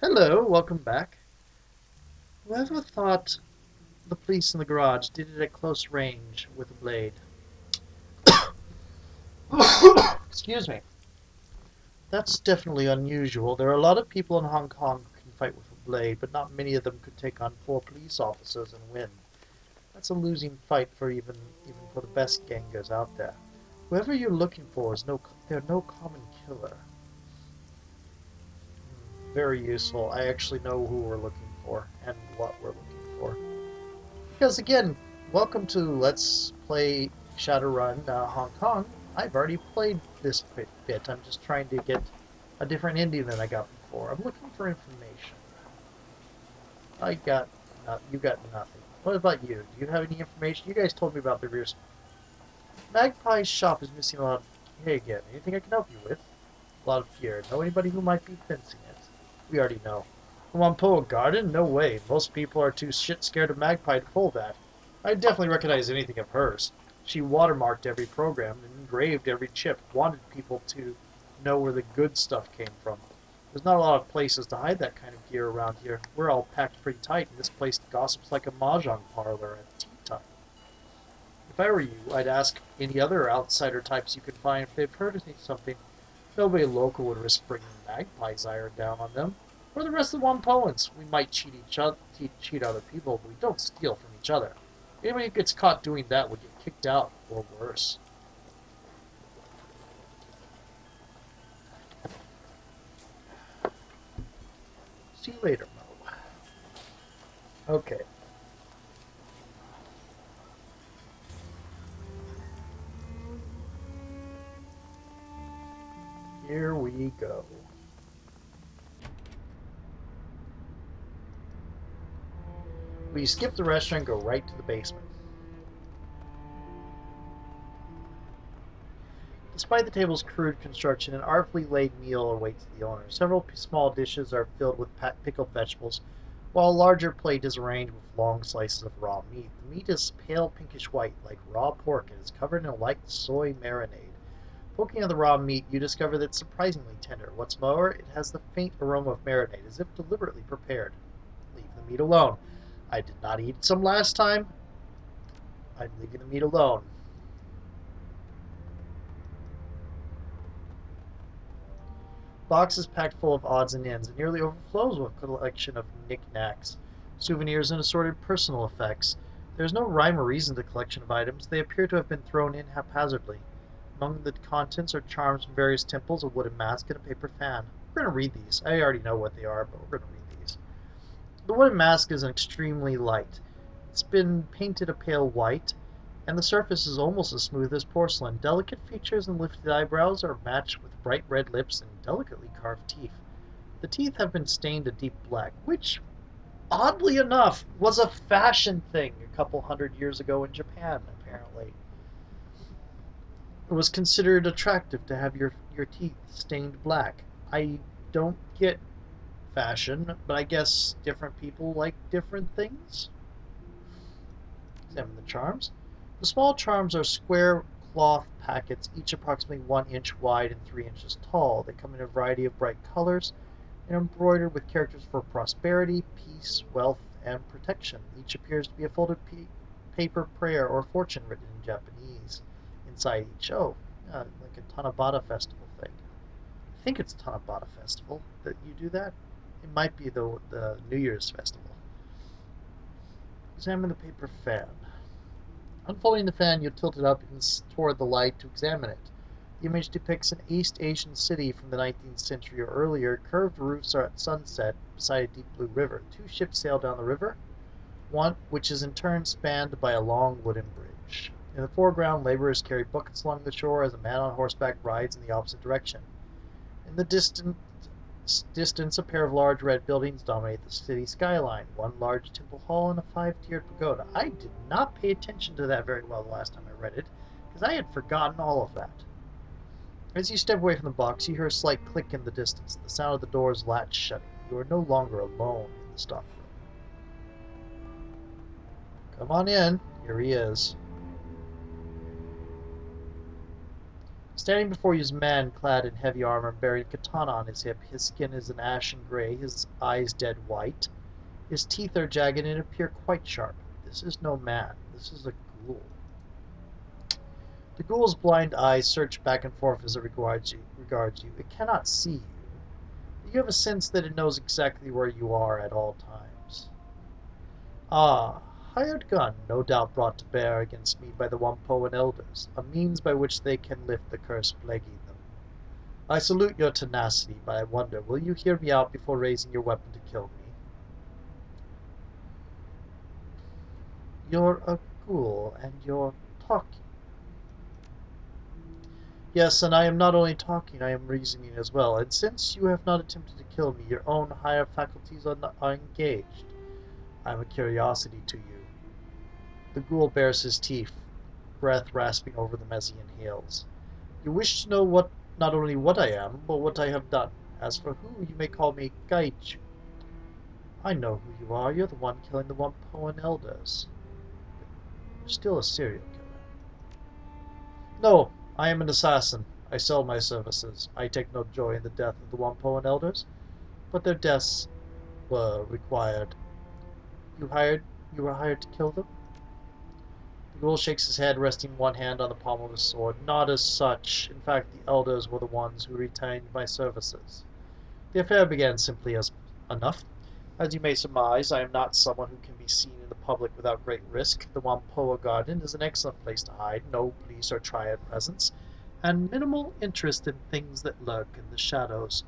Hello, welcome back. Whoever thought the police in the garage did it at close range with a blade? Excuse me. That's definitely unusual. There are a lot of people in Hong Kong who can fight with a blade, but not many of them could take on 4 police officers and win. That's a losing fight for even for the best gangers out there. Whoever you're looking for is they're no common killer. Very useful. I actually know who we're looking for and what we're looking for. Because again, welcome to Let's Play Shadowrun Hong Kong. I've already played this bit. I'm just trying to get a different ending than I got before. I'm looking for information. You got nothing. What about you? Do you have any information? You guys told me about the rear. Magpie's shop is missing a lot of... Hey again, anything I can help you with? A lot of gear. Know anybody who might be fencing it? We already know. Wampoa Garden? No way. Most people are too shit scared of Magpie to pull that. I definitely recognize anything of hers. She watermarked every program and engraved every chip, wanted people to know where the good stuff came from. There's not a lot of places to hide that kind of gear around here. We're all packed pretty tight, and this place gossips like a mahjong parlor at tea time. If I were you, I'd ask any other outsider types you could find if they've heard of something. Nobody local would risk bringing Magpie's ire down on them. We're the rest of the Wampoans. We might cheat other people, but we don't steal from each other. Anybody who gets caught doing that would get kicked out, or worse. See you later, Mo. Okay. Here we go. We skip the restaurant and go right to the basement. Despite the table's crude construction, an artfully laid meal awaits the owner. Several small dishes are filled with pickled vegetables, while a larger plate is arranged with long slices of raw meat. The meat is pale pinkish white, like raw pork, and is covered in a light soy marinade. Poking at the raw meat, you discover that it's surprisingly tender. What's more, it has the faint aroma of marinade, as if deliberately prepared. Leave the meat alone. I did not eat some last time. I'm leaving the meat alone. Boxes packed full of odds and ends. It nearly overflows with a collection of knickknacks, souvenirs, and assorted personal effects. There is no rhyme or reason to the collection of items. They appear to have been thrown in haphazardly. Among the contents are charms from various temples, a wooden mask, and a paper fan. We're going to read these. I already know what they are, but we're going to read these. The wooden mask is extremely light. It's been painted a pale white, and the surface is almost as smooth as porcelain. Delicate features and lifted eyebrows are matched with bright red lips and delicately carved teeth. The teeth have been stained a deep black, which, oddly enough, was a fashion thing a couple hundred years ago in Japan, apparently. It was considered attractive to have your teeth stained black. I don't get fashion, but I guess different people like different things. Examine the charms. The small charms are square cloth packets, each approximately 1 inch wide and 3 inches tall. They come in a variety of bright colors and embroidered with characters for prosperity, peace, wealth, and protection. Each appears to be a folded paper prayer or fortune written in Japanese inside each. Oh, like a Tanabata festival thing. I think it's Tanabata festival that you do that. It might be the New Year's festival. Examine the paper fan. Unfolding the fan, you tilt it up toward the light to examine it. The image depicts an East Asian city from the 19th century or earlier. Curved roofs are at sunset beside a deep blue river. 2 ships sail down the river, one which is in turn spanned by a long wooden bridge. In the foreground, laborers carry buckets along the shore as a man on horseback rides in the opposite direction. In the distance, a pair of large red buildings dominate the city skyline. 1 large temple hall and a 5-tiered pagoda. I did not pay attention to that very well the last time I read it, because I had forgotten all of that. As you step away from the box, you hear a slight click in the distance, the sound of the door's latch shutting. You are no longer alone in the stockroom. Come on in. Here he is. Standing before you is a man clad in heavy armor and bearing a katana on his hip. His skin is an ashen gray, his eyes dead white. His teeth are jagged and appear quite sharp. This is no man. This is a ghoul. The ghoul's blind eyes search back and forth as it regards you. It cannot see you. You have a sense that it knows exactly where you are at all times. Ah, hired gun, no doubt brought to bear against me by the Wampoan elders, a means by which they can lift the curse plaguing them. I salute your tenacity, but I wonder, will you hear me out before raising your weapon to kill me? You're a ghoul, and you're talking. Yes, and I am not only talking, I am reasoning as well, and since you have not attempted to kill me, your own higher faculties are engaged. I am a curiosity to you. The ghoul bares his teeth, breath rasping over them as he inhales. You wish to know not only what I am, but what I have done. As for who, you may call me Gaichu. I know who you are. You're the one killing the Wampoan elders. You're still a serial killer. No, I am an assassin. I sell my services. I take no joy in the death of the Wampoan elders, but their deaths were required. You were hired to kill them? The ghoul shakes his head, resting one hand on the pommel of his sword. Not as such. In fact, the elders were the ones who retained my services. The affair began simply as enough. As you may surmise, I am not someone who can be seen in the public without great risk. The Wampoa Garden is an excellent place to hide, no police or triad presence, and minimal interest in things that lurk in the shadows.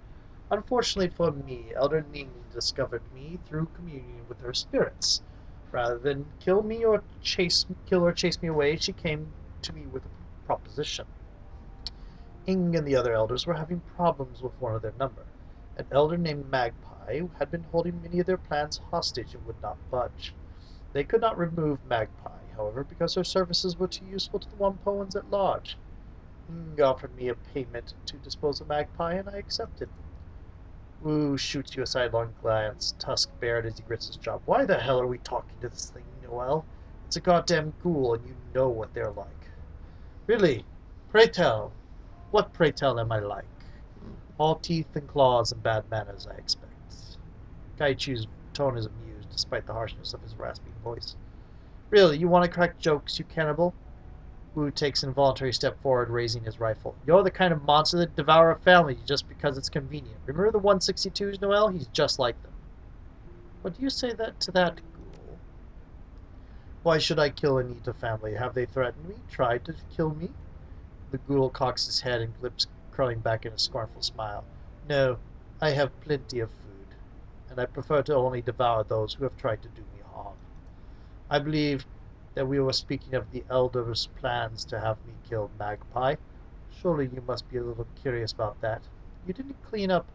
Unfortunately for me, Elder Ning discovered me through communion with her spirits. Rather than kill or chase me away, she came to me with a proposition. Ing and the other elders were having problems with one of their number. An elder named Magpie had been holding many of their plans hostage and would not budge. They could not remove Magpie, however, because her services were too useful to the Wampoans at large. Ing offered me a payment to dispose of Magpie, and I accepted. Wu shoots you a sidelong glance, tusk bared as he grits his jaw. Why the hell are we talking to this thing, Noel? It's a goddamn ghoul, and you know what they're like. Really? Pray tell. What, pray tell, am I like? All teeth and claws and bad manners, I expect. Gaichu's tone is amused, despite the harshness of his rasping voice. Really, you want to crack jokes, you cannibal? Wu takes an involuntary step forward, raising his rifle. You're the kind of monster that devour a family just because it's convenient. Remember the 162s, Noel? He's just like them. What do you say to that, ghoul? Why should I kill and eat a family? Have they threatened me? Tried to kill me? The ghoul cocks his head and lips curling back in a scornful smile. No, I have plenty of food, and I prefer to only devour those who have tried to do me harm. I believe that we were speaking of the Elder's plans to have me kill Magpie. Surely you must be a little curious about that. You didn't clean up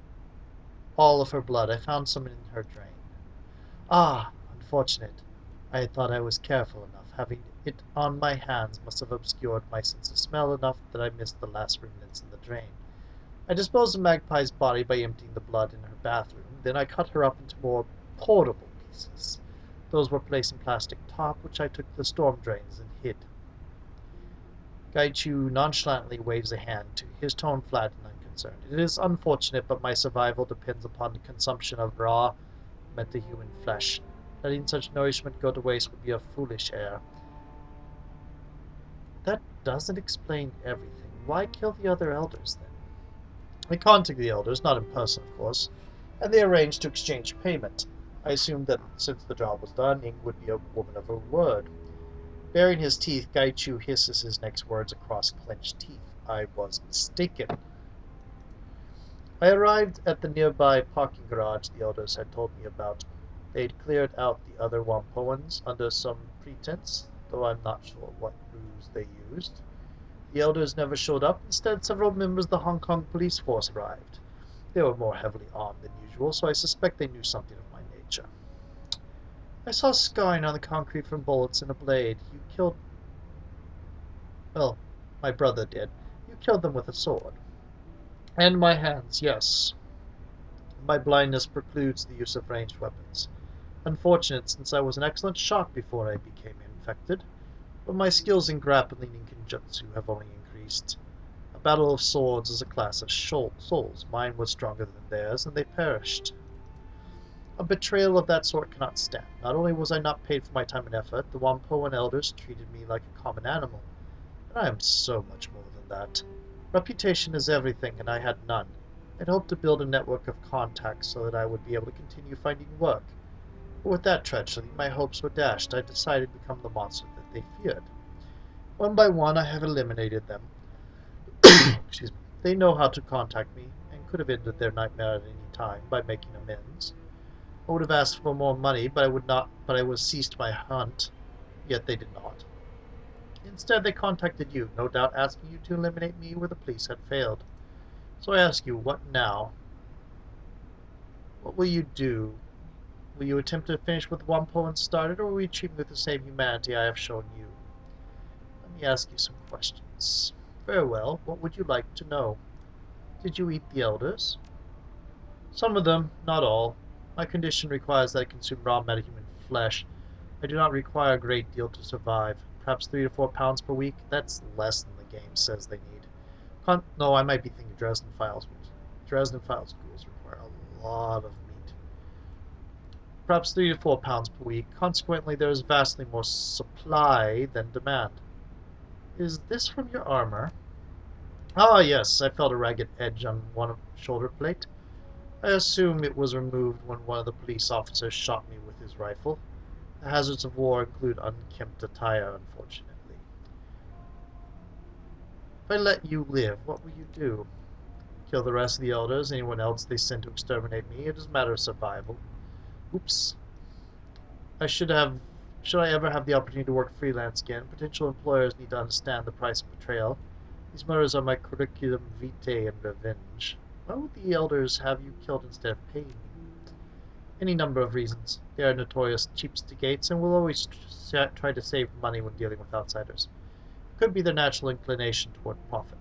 all of her blood. I found some in her drain. Ah, unfortunate. I had thought I was careful enough. Having it on my hands must have obscured my sense of smell enough that I missed the last remnants in the drain. I disposed of Magpie's body by emptying the blood in her bathroom. Then I cut her up into more portable pieces. Those were placed in plastic top, which I took to the storm drains and hid. Gaichu nonchalantly waves a hand, his tone flat and unconcerned. It is unfortunate, but my survival depends upon the consumption of raw, metahuman flesh. Letting such nourishment go to waste would be a foolish error. That doesn't explain everything. Why kill the other elders, then? I contacted the elders, not in person, of course, and they arranged to exchange payment. I assumed that since the job was done, Ing would be a woman of her word. Baring his teeth, Gaichu hisses his next words across clenched teeth. I was mistaken. I arrived at the nearby parking garage the elders had told me about. They'd cleared out the other Wampoans under some pretense, though I'm not sure what ruse they used. The elders never showed up. Instead, several members of the Hong Kong police force arrived. They were more heavily armed than usual, so I suspect they knew something of my nature. I saw scarring on the concrete from bullets and a blade. You killed... Well, my brother did. You killed them with a sword. And my hands, yes. My blindness precludes the use of ranged weapons. Unfortunate, since I was an excellent shot before I became infected, but my skills in grappling and genjutsu have only increased. A battle of swords is a clash of souls. Mine was stronger than theirs, and they perished. A betrayal of that sort cannot stand. Not only was I not paid for my time and effort, the Wampoan elders treated me like a common animal, and I am so much more than that. Reputation is everything, and I had none. I'd hoped to build a network of contacts so that I would be able to continue finding work. But with that treachery, my hopes were dashed. I decided to become the monster that they feared. One by one, I have eliminated them. Excuse me. They know how to contact me, and could have ended their nightmare at any time by making amends. I would have asked for more money, but I was ceased my hunt, yet they did not. Instead, they contacted you, no doubt asking you to eliminate me where the police had failed. So I ask you, what now? What will you do? Will you attempt to finish what one poem started, or will you treat me with the same humanity I have shown you? Let me ask you some questions. Very well, what would you like to know? Did you eat the elders? Some of them, not all. My condition requires that I consume raw metahuman flesh. I do not require a great deal to survive. Perhaps 3 to 4 pounds per week. That's less than the game says they need. No, I might be thinking Dresden Files. Dresden Files ghouls require a lot of meat. Perhaps 3 to 4 pounds per week. Consequently, there is vastly more supply than demand. Is this from your armor? Ah, yes, I felt a ragged edge on one shoulder plate. I assume it was removed when one of the police officers shot me with his rifle. The hazards of war include unkempt attire, unfortunately. If I let you live, what will you do? Kill the rest of the elders, anyone else they send to exterminate me? It is a matter of survival. Oops. Should I ever have the opportunity to work freelance again, potential employers need to understand the price of betrayal. These murders are my curriculum vitae and revenge. Why would the elders have you killed instead of paying me? Any number of reasons. They are notorious cheapskates and will always try to save money when dealing with outsiders. It could be their natural inclination toward profit.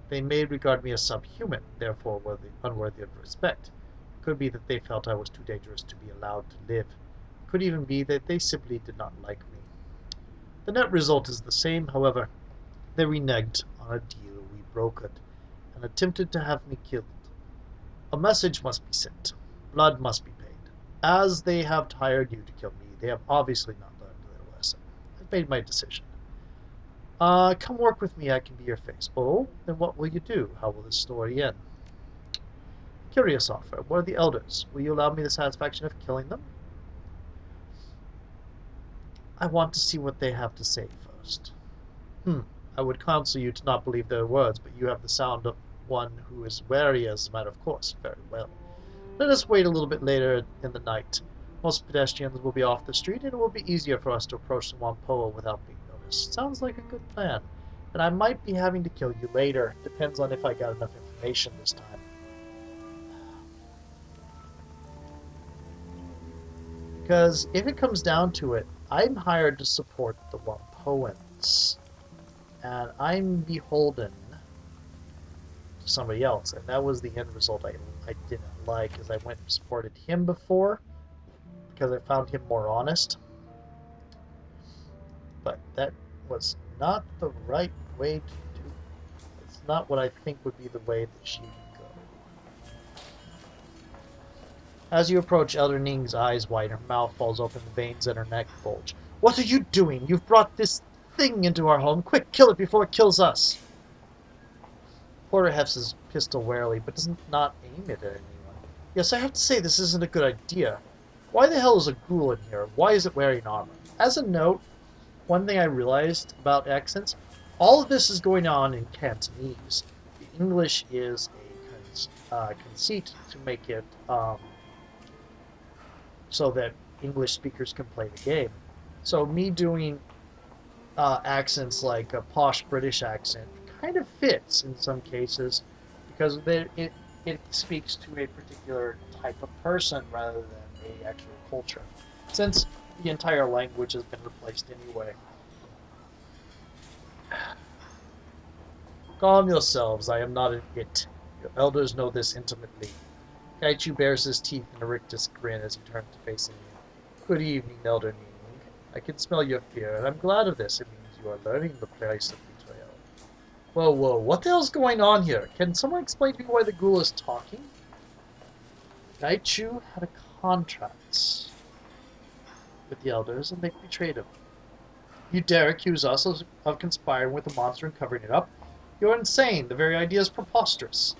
They may regard me as subhuman, therefore unworthy of respect. It could be that they felt I was too dangerous to be allowed to live. It could even be that they simply did not like me. The net result is the same, however. They reneged on a deal, we brokered, and attempted to have me killed. A message must be sent. Blood must be paid. As they have hired you to kill me, they have obviously not learned their lesson. I've made my decision. Come work with me, I can be your face. Oh, then what will you do? How will this story end? Curious offer. What are the elders? Will you allow me the satisfaction of killing them? I want to see what they have to say first. I would counsel you to not believe their words, but you have the sound of one who is wary as a matter of course. Very well. Let us wait a little bit later in the night. Most pedestrians will be off the street, and it will be easier for us to approach the Wampoa without being noticed. Sounds like a good plan. And I might be having to kill you later. Depends on if I got enough information this time. Because if it comes down to it, I'm hired to support the Wampoans. And I'm beholden to somebody else. And that was the end result I didn't like, as I went and supported him before, because I found him more honest. But that was not the right way to do it. It's not what I think would be the way that she would go. As you approach, Elder Ning's eyes widen, her mouth falls open, the veins in her neck bulge. What are you doing? You've brought this thing into our home. Quick, kill it before it kills us. Porter hefts his pistol warily, but does not aim it at anyone. Yes, I have to say this isn't a good idea. Why the hell is a ghoul in here? Why is it wearing armor? As a note, one thing I realized about accents, all of this is going on in Cantonese. The English is a conceit to make it so that English speakers can play the game. So me doing accents like a posh British accent kind of fits in some cases, because it speaks to a particular type of person rather than a actual culture, since the entire language has been replaced anyway. Calm yourselves, I am not an it. Your elders know this intimately. Kaichu bears his teeth in a rictus grin as he turns to facing you. Good evening, Elder Ning. I can smell your fear, and I'm glad of this. It means you are learning the price of betrayal. Whoa, whoa, what the hell's going on here? Can someone explain to me why the ghoul is talking? Daichu had a contract with the elders, and they betrayed him. You dare accuse us of conspiring with the monster and covering it up? You're insane. The very idea is preposterous.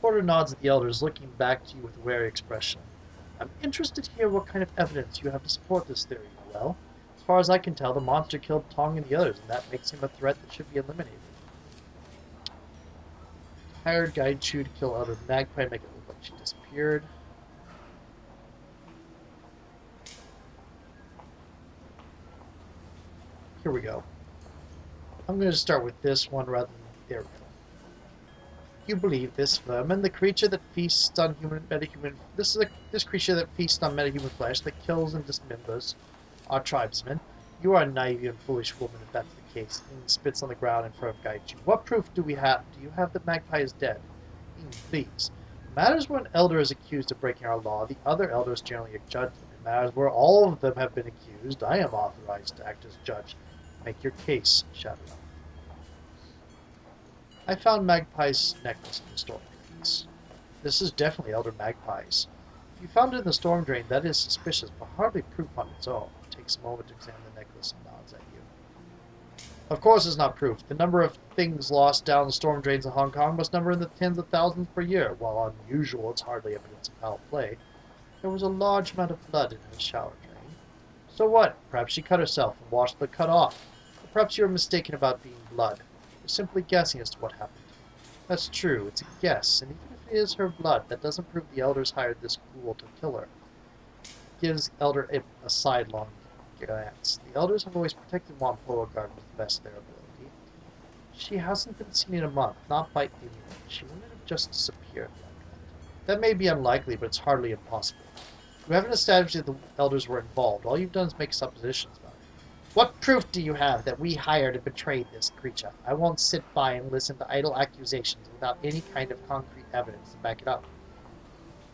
Porter nods at the elders, looking back to you with a wary expression. I'm interested to hear what kind of evidence you have to support this theory. Well, as far as I can tell, the monster killed Tong and the others, and that makes him a threat that should be eliminated. Hired Guide Chu to kill Elder Magpie, make it look like she disappeared. Here we go. I'm going to start with this one rather than there we go. You believe this vermin, the creature that feasts on metahuman. This creature that feasts on metahuman flesh, that kills and dismembers our tribesmen. You are a naive and foolish woman if that's the case. And spits on the ground in front of Gaichu. What proof do we have? Do you have that Magpie is dead? Please. It matters when an elder is accused of breaking our law. The other elders generally judge them. It matters where all of them have been accused. I am authorized to act as judge. Make your case, Shadowrun. I found Magpie's necklace in the storm drains. This is definitely Elder Magpie's. If you found it in the storm drain, that is suspicious, but hardly proof on its own. It takes a moment to examine the necklace and nods at you. Of course it's not proof. The number of things lost down the storm drains in Hong Kong must number in the tens of thousands per year. While unusual, it's hardly evidence of foul play. There was a large amount of blood in her shower drain. So what? Perhaps she cut herself and washed the cut off. Or perhaps you're mistaken about being blood. You're simply guessing as to what happened. That's true, it's a guess, and even if it is her blood, that doesn't prove the elders hired this ghoul to kill her. Gives Elder a sidelong glance. The elders have always protected Wampoa Garden to the best of their ability. She hasn't been seen in a month, not by anyone. She wouldn't have just disappeared like that. That may be unlikely, but it's hardly impossible. You haven't established that the elders were involved. All you've done is make suppositions about it. What proof do you have that we hired and betrayed this creature? I won't sit by and listen to idle accusations without any kind of concrete evidence to back it up.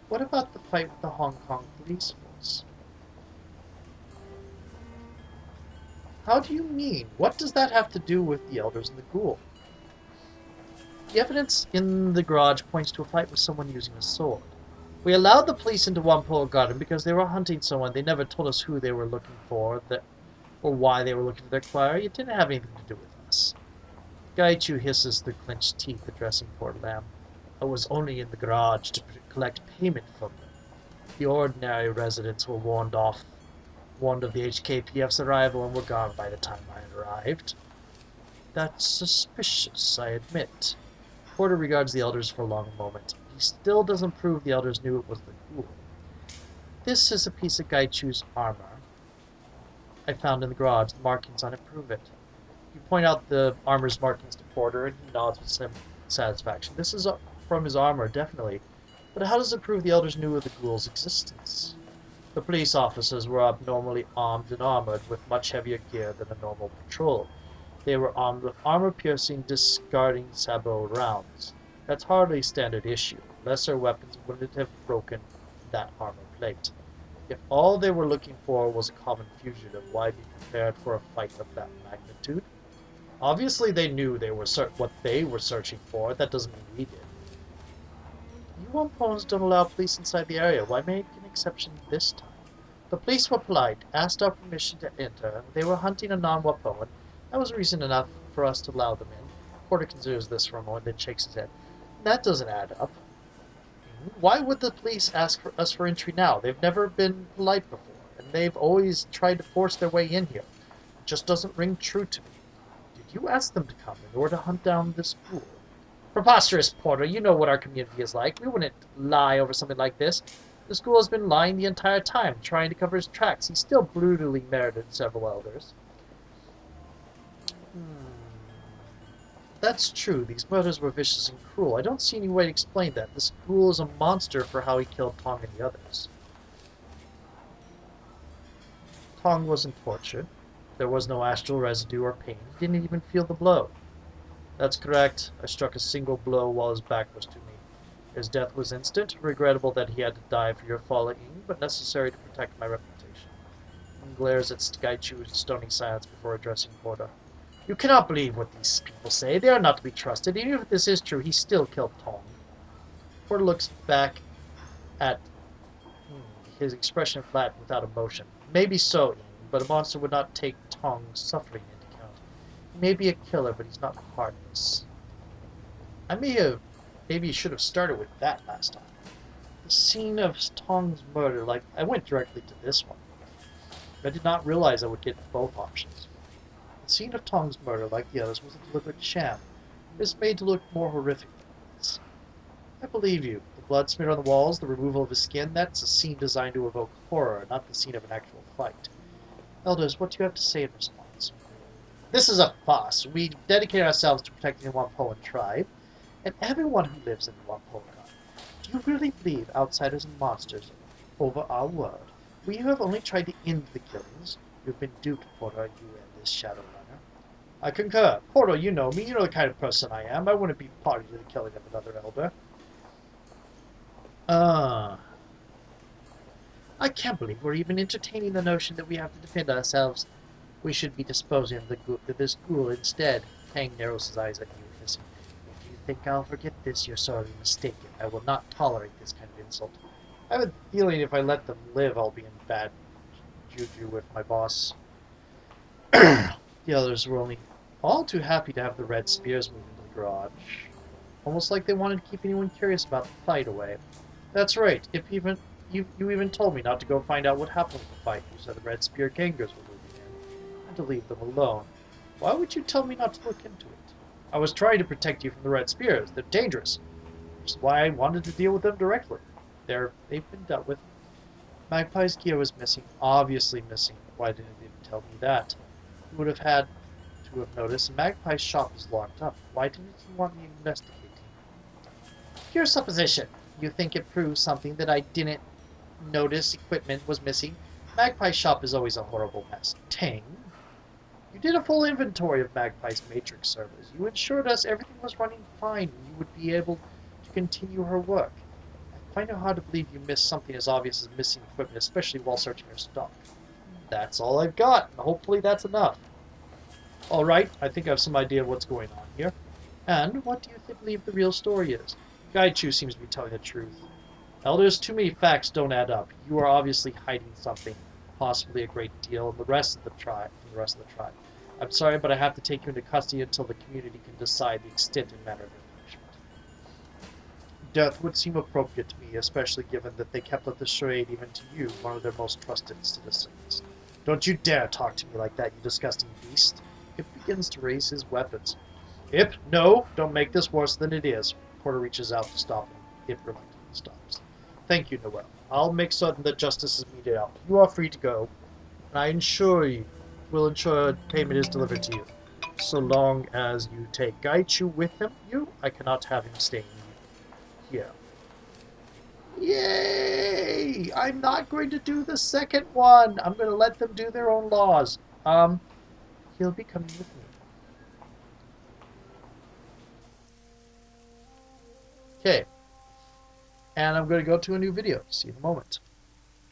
What about the fight with the Hong Kong police force? How do you mean? What does that have to do with the elders and the ghoul? The evidence in the garage points to a fight with someone using a sword. We allowed the police into Wampoa Garden because they were hunting someone. They never told us who they were looking for, or why they were looking for their quarry. It didn't have anything to do with us. Gaichu hisses through clenched teeth, addressing poor Lamb. I was only in the garage to collect payment from them. The ordinary residents were warned of the HKPF's arrival and were gone by the time I arrived. That's suspicious, I admit. Porter regards the elders for a long moment. He still doesn't prove the elders knew it was the ghoul. This is a piece of Gaichu's armor I found in the garage. The markings on it prove it. You point out the armor's markings to Porter, and he nods with some satisfaction. This is from his armor, definitely. But how does it prove the elders knew of the ghoul's existence? The police officers were abnormally armed and armored with much heavier gear than a normal patrol. They were armed with armor-piercing, discarding sabot rounds. That's hardly standard issue. Lesser weapons wouldn't have broken that armor plate. If all they were looking for was a common fugitive, why be prepared for a fight of that magnitude? Obviously they knew what they were searching for. That doesn't mean we did. You Wampons don't allow police inside the area. Why make an exception this time? The police were polite, asked our permission to enter. They were hunting a non-Wapoan. That was reason enough for us to allow them in. Porter considers this for a moment, then shakes his head. That doesn't add up. Why would the police ask for us for entry now? They've never been polite before, and they've always tried to force their way in here. It just doesn't ring true to me. Did you ask them to come in order to hunt down this fool? Preposterous, Porter. You know what our community is like. We wouldn't lie over something like this. The school has been lying the entire time, trying to cover his tracks. He still brutally murdered several elders. That's true. These murders were vicious and cruel. I don't see any way to explain that. This ghoul is a monster for how he killed Tong and the others. Tong wasn't tortured. There was no astral residue or pain. He didn't even feel the blow. That's correct. I struck a single blow while his back was to me. His death was instant. Regrettable that he had to die for your following, but necessary to protect my reputation. He glares at Gaichu in stony silence before addressing Porter. You cannot believe what these people say. They are not to be trusted. Even if this is true, he still killed Tong. Porter looks back at his expression flat without emotion. Maybe so, Ian, but a monster would not take Tong's suffering into account. He may be a killer, but he's not heartless. Maybe should have started with that last time. The scene of Tong's murder, I went directly to this one. I did not realize I would get both options. The scene of Tong's murder, like the others, was a deliberate sham. It is made to look more horrific than it is. I believe you. The blood smeared on the walls, the removal of his skin, that's a scene designed to evoke horror, not the scene of an actual fight. Elders, what do you have to say in response? This is a farce. We dedicate ourselves to protecting the Wampoan tribe, and everyone who lives in the Wampoa. Do you really believe outsiders and monsters over our word? We have only tried to end the killings. You've been duped, Porter, you and this Shadowrunner. I concur. Porter, you know me. You know the kind of person I am. I wouldn't be party to the killing of another elder. I can't believe we're even entertaining the notion that we have to defend ourselves. We should be disposing of this ghoul instead. Tang narrows his eyes at you, hissing. If you think I'll forget this, you're sorely mistaken. I will not tolerate this kind of insult. I have a feeling if I let them live, I'll be in bad juju with my boss. The others were only all too happy to have the red spears move into the garage. Almost like they wanted to keep anyone curious about the fight away. That's right. You even told me not to go find out what happened with the fight. You said the red spear gangers were moving in, and to leave them alone. Why would you tell me not to look into it? I was trying to protect you from the red spears. They're dangerous. Which is why I wanted to deal with them directly. They've been dealt with. Magpie's gear was missing. Obviously missing. Why didn't you tell me that? You would have had to have noticed. Magpie's shop is locked up. Why didn't you want me investigating? Pure supposition. You think it proves something that I didn't notice equipment was missing? Magpie's shop is always a horrible mess. Tang? You did a full inventory of Magpie's matrix servers. You assured us everything was running fine and you would be able to continue her work. I find it hard to believe you missed something as obvious as missing equipment, especially while searching her stock. That's all I've got, and hopefully that's enough. Alright, I think I have some idea of what's going on here. And what do you believe the real story is? Gaichu seems to be telling the truth. Elders, too many facts don't add up. You are obviously hiding something, possibly a great deal, from the rest of the tribe. I'm sorry, but I have to take you into custody until the community can decide the extent and manner of your punishment. Death would seem appropriate to me, especially given that they kept up the charade even to you, one of their most trusted citizens. Don't you dare talk to me like that, you disgusting beast. Ip begins to raise his weapons. Ip, no! Don't make this worse than it is. Porter reaches out to stop him. Ip reluctantly stops. Thank you, Noel. I'll make certain that justice is meted out. You are free to go, and I will ensure payment is delivered to you. So long as you take Gaichu with you, I cannot have him staying here. Yay! I'm not going to do the second one. I'm going to let them do their own laws. He'll be coming with me. Okay. And I'm going to go to a new video. See you in a moment.